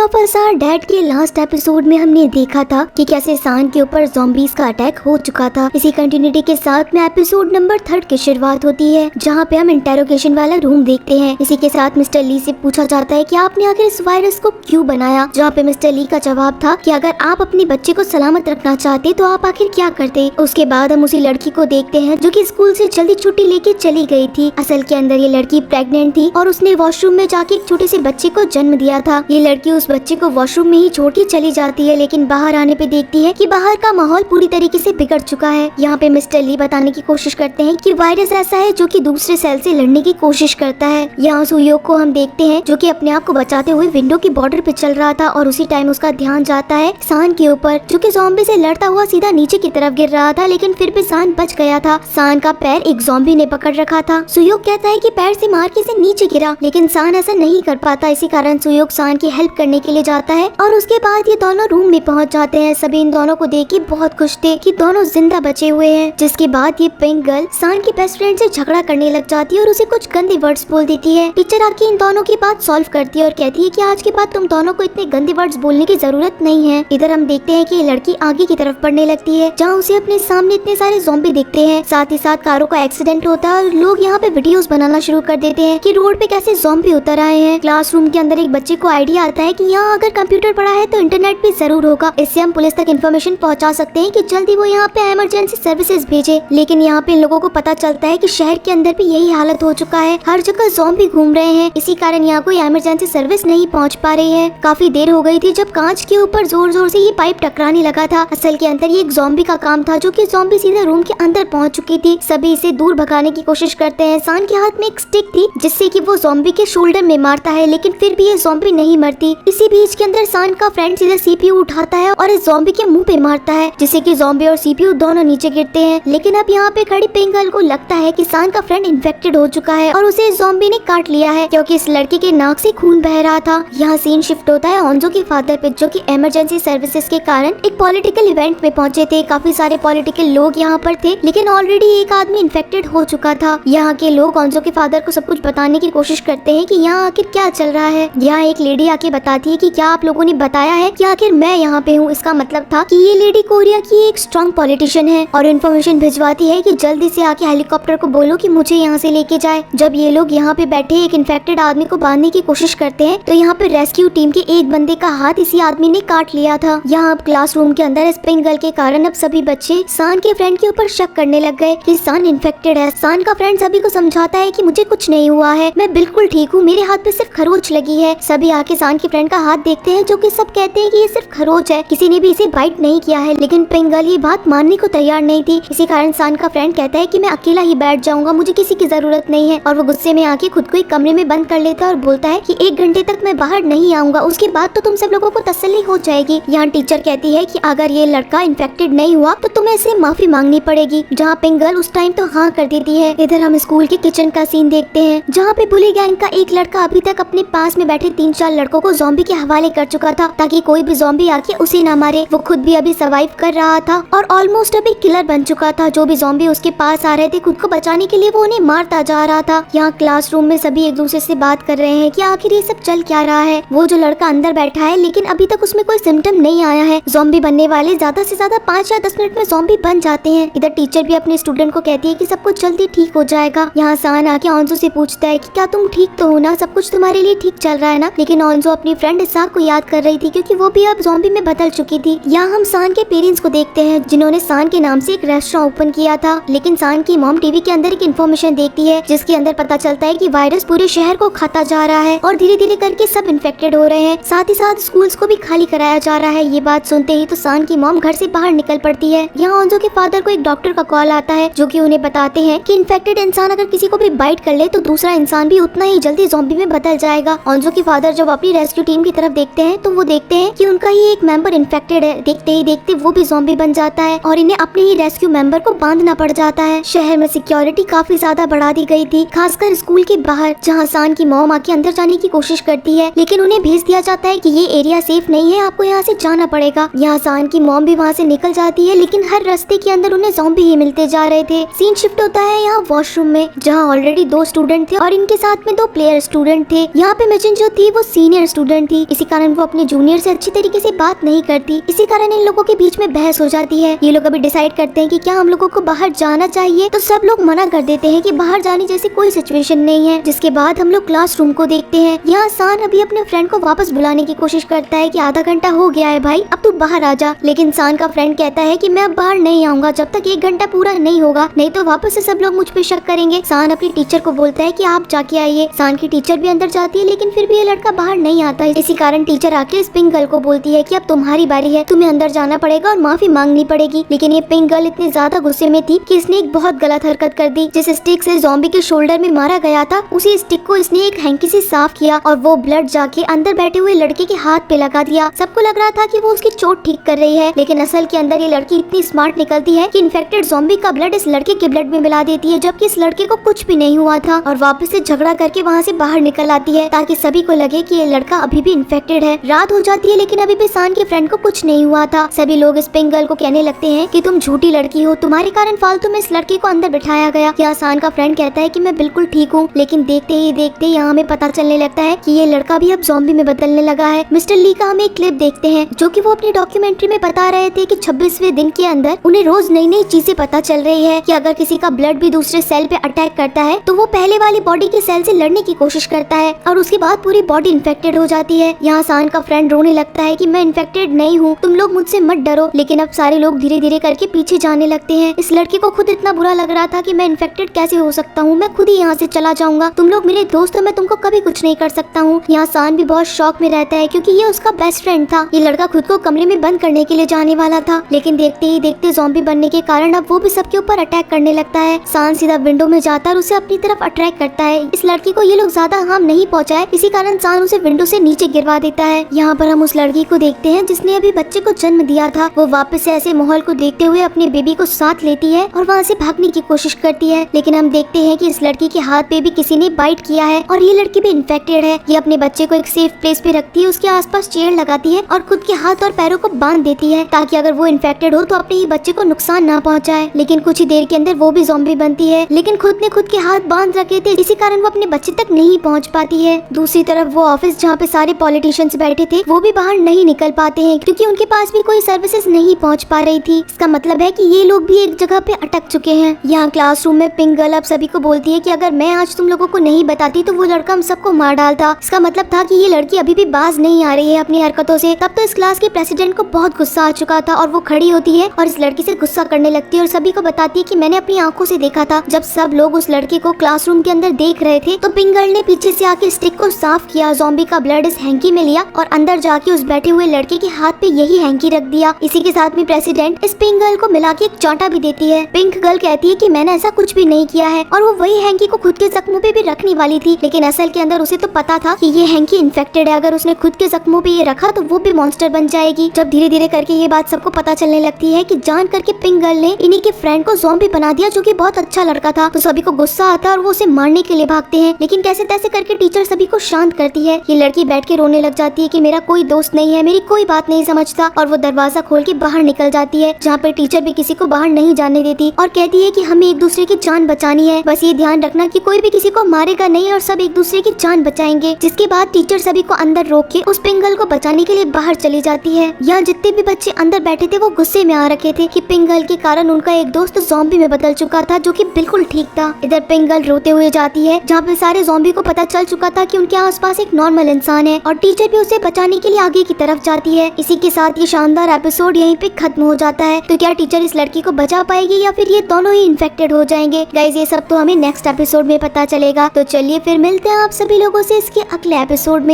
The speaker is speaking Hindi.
वापस आर डेड के लास्ट एपिसोड में हमने देखा था कि कैसे सान के ऊपर ज़ॉम्बीज का अटैक हो चुका था। इसी कंटिन्यूटी के साथ में एपिसोड नंबर 3 की शुरुआत होती है, जहाँ पे हम इंटेरोगेशन वाला रूम देखते हैं। इसी के साथ मिस्टर ली से पूछा जाता है कि आपने आखिर इस वायरस को क्यों बनाया, जहाँ पे मिस्टर ली का जवाब था कि अगर आप अपने बच्चे को सलामत रखना चाहते तो आप आखिर क्या करते। उसके बाद हम उसी लड़की को देखते हैं जो कि स्कूल से जल्दी छुट्टी लेके चली गई थी। असल के अंदर ये लड़की प्रेग्नेंट थी और उसने वॉशरूम में जाके एक छोटे से बच्चे को जन्म दिया था। ये लड़की उस बच्चे को वॉशरूम में ही छोड़ के चली जाती है, लेकिन बाहर आने पे देखती है कि बाहर का माहौल पूरी तरीके से बिगड़ चुका है। यहाँ पे मिस्टर ली बताने की कोशिश करते हैं कि वायरस ऐसा है जो कि दूसरे सेल से लड़ने की कोशिश करता है। यहाँ सुयोग को हम देखते हैं जो कि अपने आप को बचाते हुए विंडो की बॉर्डर पे चल रहा था और उसी टाइम उसका ध्यान जाता है सान के ऊपर, जो कि ज़ॉम्बी से लड़ता हुआ सीधा नीचे की तरफ गिर रहा था, लेकिन फिर भी सान बच गया था। सान का पैर एक ज़ॉम्बी ने पकड़ रखा था। सुयोग कहता है कि पैर से मार के इसे नीचे गिरा, लेकिन सान ऐसा नहीं कर पाता। इसी कारण सुयोग सान की हेल्प करने के लिए जाता है और उसके बाद ये दोनों रूम में पहुंच जाते हैं। सभी इन दोनों को देख के बहुत खुश थे कि दोनों जिंदा बचे हुए हैं। जिसके बाद ये पिंक गर्ल सान की बेस्ट फ्रेंड से झगड़ा करने लग जाती है और उसे कुछ गंदे वर्ड्स बोल देती है। टीचर आके इन दोनों की बात सॉल्व करती है और कहती है कि आज के बाद तुम दोनों को इतने गंदे वर्ड्स बोलने की जरूरत नहीं है। इधर हम देखते हैं कि ये लड़की आगे की तरफ बढ़ने लगती है, जहाँ उसे अपने सामने इतने सारे ज़ॉम्बी दिखते हैं। साथ ही साथ कारों का एक्सीडेंट होता है और लोग यहाँ पे वीडियोस बनाना शुरू कर देते हैं कि रोड पे कैसे ज़ॉम्बी उतर आए हैं। क्लासरूम के अंदर एक बच्चे को आइडिया आता है कि यहाँ अगर कंप्यूटर पड़ा है तो इंटरनेट भी जरूर होगा, इससे हम पुलिस तक इन्फॉर्मेशन पहुँचा सकते हैं कि जल्दी वो यहाँ पे इमरजेंसी सर्विसेज भेजे। लेकिन यहाँ पे इन लोगों को पता चलता है कि शहर के अंदर भी यही हालत हो चुका है, हर जगह ज़ॉम्बी घूम रहे हैं। इसी कारण यहाँ कोई इमरजेंसी सर्विस नहीं पहुँच पा रही है। काफी देर हो गई थी जब कांच के ऊपर जोर जोर से ये पाइप टकराने लगा था। असल के अंदर ये एक ज़ॉम्बी का काम था, जो कि ज़ॉम्बी सीधे रूम के अंदर पहुँच चुकी थी। सभी इसे दूर भगाने की कोशिश करते हैं। सान के हाथ में एक स्टिक थी जिससे कि वो ज़ॉम्बी के शोल्डर में मारता है, लेकिन फिर भी ये ज़ॉम्बी नहीं मरती। इसी बीच के अंदर सान का फ्रेंड सीधे सीपीयू उठाता है और इस ज़ॉम्बी के मुंह पे मारता है, जिससे कि ज़ॉम्बी और सीपीयू दोनों नीचे गिरते हैं। लेकिन अब यहाँ पे खड़ी पिंक गर्ल को लगता है कि सान का फ्रेंड इन्फेक्टेड हो चुका है और उसे इस ज़ॉम्बी ने काट लिया है, क्योंकि इस लड़के के नाक से खून बह रहा था। यहाँ सीन शिफ्ट होता है ओंजो के फादर पे, जो कि इमरजेंसी सर्विसेज के कारण एक पॉलिटिकल इवेंट में पहुंचे थे। काफी सारे पॉलिटिकल लोग यहाँ पर थे, लेकिन ऑलरेडी एक आदमी इन्फेक्टेड हो चुका था। यहाँ के लोग ओंजो के फादर को सब कुछ बताने की कोशिश करते हैं कि यहाँ आखिर क्या चल रहा है। यहाँ एक लेडी आके बताती है कि क्या आप लोगों ने बताया है कि आखिर मैं यहाँ पे हूँ। इसका मतलब था कि ये लेडी कोरिया की एक स्ट्रॉन्ग पॉलिटिशियन है और इन्फॉर्मेशन भिजवाती है कि जल्दी से आके हेलीकॉप्टर को बोलो कि मुझे यहाँ से लेके जाए। जब ये लोग यहाँ पे बैठे एक इन्फेक्टेड आदमी को बांधने की कोशिश करते हैं तो यहाँ पे रेस्क्यू टीम के एक बंदे का हाथ इसी आदमी ने काट लिया था। यहाँ अब क्लासरूम के अंदर इस पिंक गर्ल के कारण अब सभी बच्चे सान के फ्रेंड के ऊपर शक करने लग गए कि सान इन्फेक्टेड है। सान का फ्रेंड सभी को समझाता है कि मुझे कुछ नहीं हुआ है, मैं बिल्कुल ठीक हूँ, मेरे हाथ पे सिर्फ खरोच लगी है। सभी आके सान के फ्रेंड का हाथ देखते हैं, जो कि सब कहते हैं कि ये सिर्फ खरोच है, किसी ने भी इसे बाइट नहीं किया है। लेकिन पिंक गर्ल ये बात मानने को तैयार नहीं थी। इसी कारण सान का फ्रेंड कहता है कि मैं अकेला ही बैठ जाऊंगा, मुझे किसी की जरूरत नहीं है, और वो गुस्से में आके खुद को एक कमरे में बंद कर लेता है और बोलता है कि 1 घंटे तक मैं बाहर नहीं आऊंगा, उसके बाद तो तुम सब लोगों को तसल्ली हो जाएगी। यहाँ टीचर कहती है कि अगर ये लड़का इन्फेक्टेड नहीं हुआ तो तुम्हें इसे माफी मांगनी पड़ेगी, जहाँ पिंक गर्ल उस टाइम तो हाँ कर देती है। इधर हम स्कूल के किचन का सीन देखते हैं, जहाँ पे बुली गैंग का एक लड़का अभी तक अपने पास में बैठे 3-4 लड़कों को ज़ॉम्बी के हवाले कर चुका था, ताकि कोई भी ज़ॉम्बी आके उसे ना मारे। वो खुद भी अभी सर्वाइव कर रहा था और ऑलमोस्ट अभी किलर बन चुका था। जो भी ज़ॉम्बी उसके पास आ रहे थे खुद को बचाने के लिए वो उन्हें मारता जा रहा था। यहाँ क्लासरूम में सभी एक दूसरे से बात कर रहे हैं कि आखिर ये सब चल क्या रहा है। वो जो लड़का अंदर बैठा है लेकिन अभी तक उसमें कोई सिम्टम नहीं आया है। ज़ॉम्बी बनने वाले ज्यादा से ज्यादा 5 या 10 मिनट में ज़ॉम्बी बन जाते हैं। इधर टीचर भी अपने स्टूडेंट को कहती है कि सब कुछ जल्दी ठीक हो जाएगा। यहाँ सान आके ओंजो से पूछता है कि क्या तुम ठीक तो हो ना, सब कुछ तुम्हारे लिए ठीक चल रहा है ना। लेकिन ओंजो अपनी फ्रेंड इसाक को याद कर रही थी, क्योंकि वो भी अब ज़ॉम्बी में बदल चुकी थी। यहाँ हम सान के पेरेंट्स को देखते हैं, जिन्होंने सान के नाम से एक रेस्टोरेंट ओपन किया था। लेकिन सान की मॉम टीवी के अंदर एक इन्फॉर्मेशन देखती है, जिसके अंदर पता चलता है कि वायरस पूरे शहर को खाता जा रहा है और धीरे धीरे करके सब इन्फेक्टेड हो रहे हैं। साथ ही साथ स्कूल्स को भी खाली कराया जा रहा है। ये बात सुनते ही तो सान की मॉम घर से बाहर निकल पड़ती है। यहाँ ओंजो के फादर को एक डॉक्टर का कॉल आता है, जो कि उन्हें बताते हैं कि इन्फेक्टेड इंसान अगर किसी को भी बाइट कर ले तो दूसरा इंसान भी उतना ही जल्दी ज़ॉम्बी में बदल जाएगा। ओंजो के फादर जब अपनी रेस्क्यू टीम की तरफ देखते हैं तो वो देखते हैं कि उनका ही एक मेंबर इन्फेक्टेड है। देखते ही देखते वो भी ज़ॉम्बी बन जाता है और इन्हें अपने ही रेस्क्यू मेंबर को बांधना पड़ जाता है। शहर में सिक्योरिटी काफी ज्यादा बढ़ा दी गई थी, खासकर स्कूल के बाहर, जहाँ सान की मॉम आके अंदर जाने की कोशिश करती है, लेकिन उन्हें भेज दिया जाता है कि ये एरिया सेफ नहीं है, आपको यहाँ से जाना पड़ेगा। यहाँ सान की मॉम भी वहाँ से निकल जाती है, लेकिन हर रास्ते के अंदर उन्हें ज़ॉम्बी ही मिलते जा रहे थे। सीन शिफ्ट होता है यहाँ वॉशरूम में, जहाँ ऑलरेडी 2 स्टूडेंट थे और इनके साथ में 2 प्लेयर स्टूडेंट थे। यहाँ पे मिचिन जो थी वो सीनियर स्टूडेंट थी थी, इसी कारण वो अपने जूनियर से अच्छी तरीके से बात नहीं करती। इसी कारण इन लोगों के बीच में बहस हो जाती है। ये लोग अभी डिसाइड करते हैं कि क्या हम लोगों को बाहर जाना चाहिए, तो सब लोग मना कर देते हैं कि बाहर जाने जैसी कोई सिचुएशन नहीं है। जिसके बाद हम लोग क्लासरूम को देखते हैं। यहाँ सान अभी अपने फ्रेंड को वापस बुलाने की कोशिश करता है कि आधा घंटा हो गया है भाई, अब तू बाहर आ जा। लेकिन सान का फ्रेंड कहता है कि मैं अब बाहर नहीं आऊंगा जब तक 1 घंटा पूरा नहीं होगा, नहीं तो वापस से सब लोग मुझ पे शक करेंगे। सान अपनी टीचर को बोलता है कि आप जाके आइए। सान की टीचर भी अंदर जाती है, लेकिन फिर भी ये लड़का बाहर नहीं आता है। इसी कारण टीचर आके इस पिंक गर्ल को बोलती है कि अब तुम्हारी बारी है, तुम्हें अंदर जाना पड़ेगा और माफी मांगनी पड़ेगी। लेकिन ये पिंक गर्ल इतनी ज्यादा गुस्से में थी कि इसने एक बहुत गलत हरकत कर दी। जिस स्टिक से ज़ॉम्बी के शोल्डर में मारा गया था, उसी स्टिक को इसने एक हैंकी से साफ किया और वो ब्लड जाके अंदर बैठे हुए लड़के के हाथ पे लगा दिया। सबको लग रहा था कि वो उसकी चोट ठीक कर रही है, लेकिन असल के अंदर ये लड़की इतनी स्मार्ट निकलती है कि इन्फेक्टेड ज़ॉम्बी का ब्लड इस लड़के के ब्लड में मिला देती है, जबकि इस लड़के को कुछ भी नहीं हुआ था, और वापस से झगड़ा करके वहाँ से बाहर निकल आती है ताकि सभी को लगे कि ये लड़का अभी भी इन्फेक्टेड है। रात हो जाती है, लेकिन अभी भी सान के फ्रेंड को कुछ नहीं हुआ था। सभी लोग इस पिंक गर्ल को कहने लगते हैं कि तुम झूठी लड़की हो, तुम्हारे कारण फालतू में इस लड़के को अंदर बिठाया गया। यहाँ सान का फ्रेंड कहता है कि मैं बिल्कुल ठीक हूँ, लेकिन देखते ही देखते यहाँ हमें पता चलने लगता है कि ये लड़का भी अब ज़ॉम्बी में बदलने लगा है। मिस्टर ली का हम एक क्लिप देखते हैं जो कि वो अपनी डॉक्यूमेंट्री में बता रहे थे कि 26वें दिन के अंदर उन्हें रोज नई नई चीजें पता चल रही है कि अगर किसी का ब्लड भी दूसरे सेल पे अटैक करता है तो वो पहले वाली बॉडी के सेल से लड़ने की कोशिश करता है और उसके बाद पूरी बॉडी इन्फेक्टेड हो जाती है। यहाँ सान का फ्रेंड रोने लगता है कि मैं इन्फेक्टेड नहीं हूँ, तुम लोग मुझसे मत डरो। लेकिन अब सारे लोग धीरे धीरे करके पीछे जाने लगते हैं। इस लड़के को खुद इतना बुरा लग रहा था कि मैं इन्फेक्टेड कैसे हो सकता हूँ, मैं खुद ही यहाँ से चला जाऊंगा, तुम लोग मेरे दोस्त हो, मैं तुमको कभी कुछ नहीं कर सकता हूँ। यहाँ सान भी बहुत शौक में रहता है क्योंकि ये उसका बेस्ट फ्रेंड था। ये लड़का खुद को कमरे में बंद करने के लिए जाने वाला था, लेकिन देखते ही देखते ज़ॉम्बी बनने के कारण अब वो भी सबके ऊपर अटैक करने लगता है। सान सीधा विंडो में जाता है और उसे अपनी तरफ अट्रैक्ट करता है। इस लड़की को ये लोग ज्यादा हार्म नहीं पहुंचाए, इसी कारण सान उसे विंडो से नीचे गिरवा देता है। यहाँ पर हम उस लड़की को देखते हैं जिसने अभी बच्चे को जन्म दिया था। वो वापस से ऐसे माहौल को देखते हुए अपने बेबी को साथ लेती है और वहाँ से भागने की कोशिश करती है, लेकिन हम देखते हैं कि इस लड़की के हाथ पे भी किसी ने बाइट किया है और ये लड़की भी इन्फेक्टेड है। ये अपने बच्चे को एक सेफ प्लेस पे रखती है, उसके आसपास चेयर लगाती है और खुद के हाथ और पैरों को बांध देती है ताकि अगर वो इन्फेक्टेड हो तो अपने ही बच्चे को नुकसान ना पहुंचाए। लेकिन कुछ ही देर के अंदर वो भी ज़ॉम्बी बनती है, लेकिन खुद ने खुद के हाथ बांध रखे थे, इसी कारण वो अपने बच्चे तक नहीं पहुंच पाती है। दूसरी तरफ वो ऑफिस जहाँ पे सारे पॉलिटिशियंस बैठे थे वो भी बाहर नहीं निकल पाते हैं क्योंकि उनके पास भी कोई सर्विसेज नहीं पहुंच पा रही थी। इसका मतलब है कि ये लोग भी एक जगह पे अटक चुके हैं। यहाँ क्लासरूम में पिंक गर्ल अब सभी को बोलती है कि अगर मैं आज तुम लोगों को नहीं बताती तो वो लड़का हम सबको मार डालता। इसका मतलब था कि ये लड़की अभी भी बाज नहीं आ रही है अपनी हरकतों से। तब तो इस क्लास के प्रेसिडेंट को बहुत गुस्सा आ चुका था और वो खड़ी होती है और इस लड़की से गुस्सा करने लगती है और सभी को बताती है कि मैंने अपनी आंखों से देखा था। जब सब लोग उस लड़के को क्लासरूम के अंदर देख रहे थे तो पिंक गर्ल ने पीछे से आके स्टिक को साफ किया, ज़ॉम्बी का ब्लड इस हैंकी में लिया और अंदर जाके उस बैठे हुए लड़के के हाथ पे यही हैंकी रख दिया। इसी के साथ में प्रेसिडेंट इस पिंक गर्ल को मिला के एक चांटा भी देती है। पिंक गर्ल कहती है कि मैंने ऐसा कुछ भी नहीं किया है और वो वही हैंकी को खुद के जख्मों पे भी रखने वाली थी, लेकिन असल के अंदर उसे तो पता था कि ये हैंकी इन्फेक्टेड है, अगर उसने खुद के जख्मों पे ये रखा तो वो भी मॉन्स्टर बन जाएगी। जब धीरे धीरे करके ये बात सबको पता चलने लगती है कि जान करके पिंक गर्ल ने इन्हीं के फ्रेंड को ज़ॉम्बी बना दिया जो कि बहुत अच्छा लड़का था, तो सभी को गुस्सा आता है और वो उसे मारने के लिए भागते हैं, लेकिन कैसे तैसे करके टीचर सभी को शांत करती है। ये लड़की बैठ के रोने लग जाती है कि मेरा कोई दोस्त नहीं है, मेरी कोई बात नहीं समझता, और वो दरवाजा खोल के बाहर निकल जाती है जहाँ पे टीचर भी किसी को बाहर नहीं जाने देती और कहती है कि हमें एक दूसरे की जान बचानी है, बस ये ध्यान रखना कि कोई भी किसी को मारेगा नहीं और सब एक दूसरे की जान बचाएंगे। जिसके बाद टीचर सभी को अंदर रोक के उस पिंक गर्ल को बचाने के लिए बाहर चली जाती है। यहाँ जितने भी बच्चे अंदर बैठे थे वो गुस्से में आ रखे थे कि पिंक गर्ल के कारण उनका एक दोस्त ज़ॉम्बी में बदल चुका था जो कि बिल्कुल ठीक था। इधर पिंक गर्ल रोते हुए जाती है जहाँ पे सारे ज़ॉम्बी को पता चल चुका था कि उनके आसपास एक नॉर्मल इंसान है और टीचर भी उसे बचाने के लिए आगे की तरफ जाती है। इसी के साथ ये शानदार एपिसोड यहीं पे खत्म हो जाता है। तो क्या टीचर इस लड़की को बचा पाएगी या फिर ये दोनों ही इन्फेक्टेड हो जाएंगे? गाइस ये सब तो हमें नेक्स्ट एपिसोड में पता चलेगा। तो चलिए फिर मिलते हैं आप सभी लोगों से इसके अगले एपिसोड में।